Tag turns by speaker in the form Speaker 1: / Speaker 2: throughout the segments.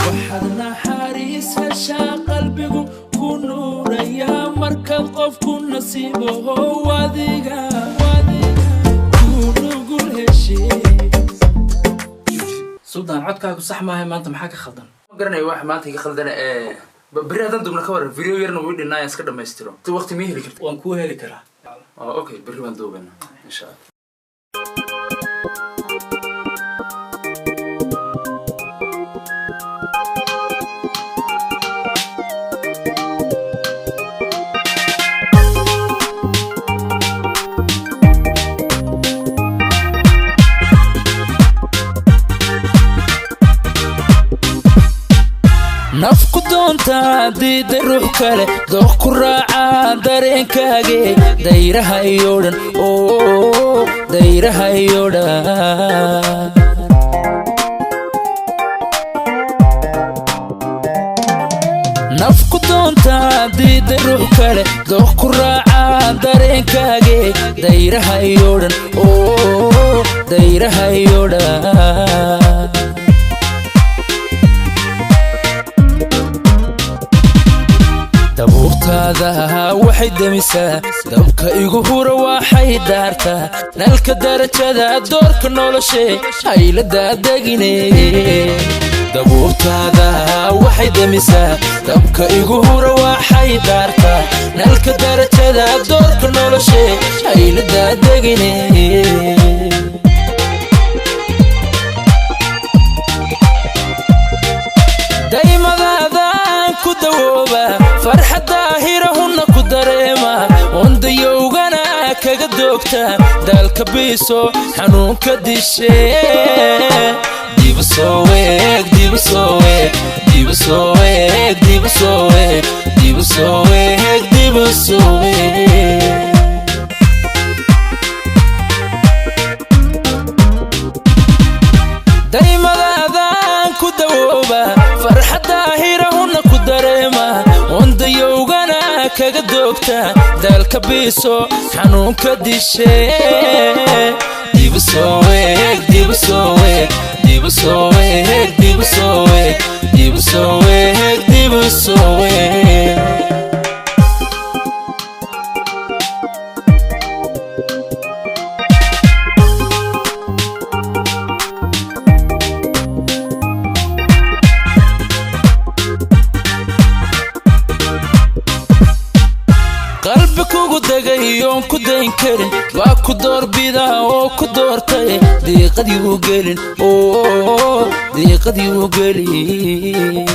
Speaker 1: وحدنا حارس هشا قلبي كنور يا مركب قف كن نصيبه هو ذيقا كنقول هالشي سلطان عدكاك صح ما هي ما انت محاك خلطان قرني واحد ما انت خلطان بري هذا دوبنا كور فيديو يرنا ويدي نايس كده ما يسترون تو وقت ميه اللي كنت وانكوه اللي كره اوكي بري ما دوبنا ان شاء الله nafku doonta diida ruux kale dooq ku raaca dareenkaage dayraha iyo dhan dayraha iyo dhan nafku doonta diida ruux kale dooq ku raaca dareenkaage dayraha iyo dhan dayraha iyo dhan dabuurtaada waxay damisaa dabka igu hura waxay daartaa nalka darajada doorka noloshee haylada degine dabuurtaada waxay damisaa dabka igu hura waxay daartaa nalka darajada doorka noloshee haylada degine farxada hirahuna ku dareema wandayowgana kaga doogta dalka biiso xanuunka dishe dibu soo weeg dibu soo weeg dibu soo weeg dibu soo weeg dibu soo weeg dibu soo weeg daymadaadaan ku dawooba farxada hirahuna ku dareema wandayowgana kaga doogta dalka biiso xanuunka dishe dibu soo weeg dibu soo weeg dibu soo weeg dibu soo weeg dibu soo weeg dibu soo weeg qalbi kugu dagayoon ku dayn karin waa ku doorbida oo ku doortay diiqadii u gelin diiqadii u gelin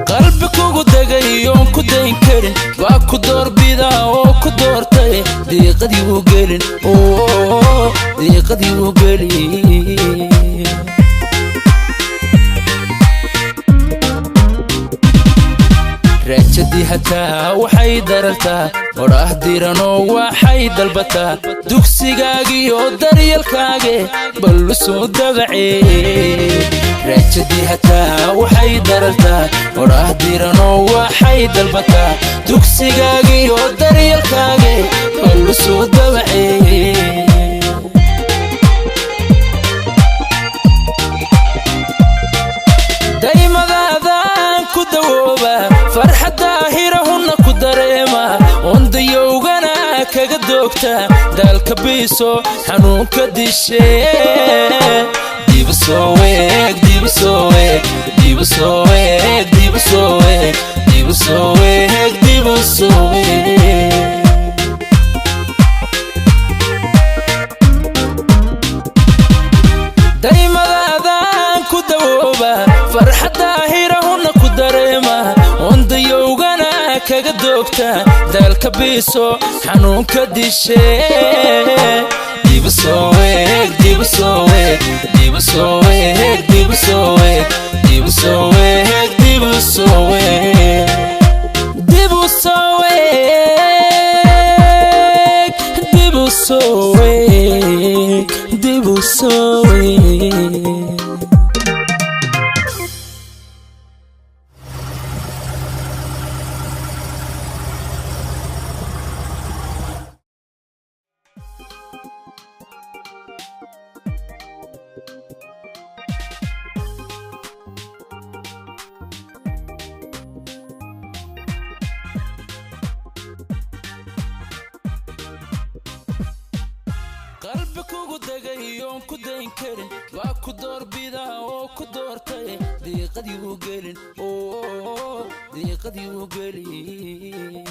Speaker 1: qalbi kugu dagayoon ku dayn karin waa ku doorbida oo ku doortay diiqadii u gelin diiqadii u gelin raajadii hataa waxay darartaa odhaah diranoo waxay dalbataa dugsigaagiyo daryeelkaage bal u soo dabacee raajadii hataa waxay darartaa odhaah diranoo waxay dalbataa dugsigaagiyo daryeelkaage bal u soo dabacee farxada hirahuna ku dareema wandayowgana kaga doogta dalka biiso xanuunka dishe dibu soo weeg dibu soo weeg dibu soo weeg dibu soo weeg dibu soo weeg dibu soo weeg daymadaadaan ku dawooba farxada hirahuna ku dareema wandayowgana kaga doogta dalka biiso xanuunka dishe dibu soo weeg dibu soo weeg dibu soo weeg dibu soo weeg dibu soo weeg dibu soo weeg dibu soo weeg dibu soo weeg dibu soo weeg قلبك ودقيون كدين كرين واكو دور بيدا او كدورتي دي قد يوقلين دي قد يوقلين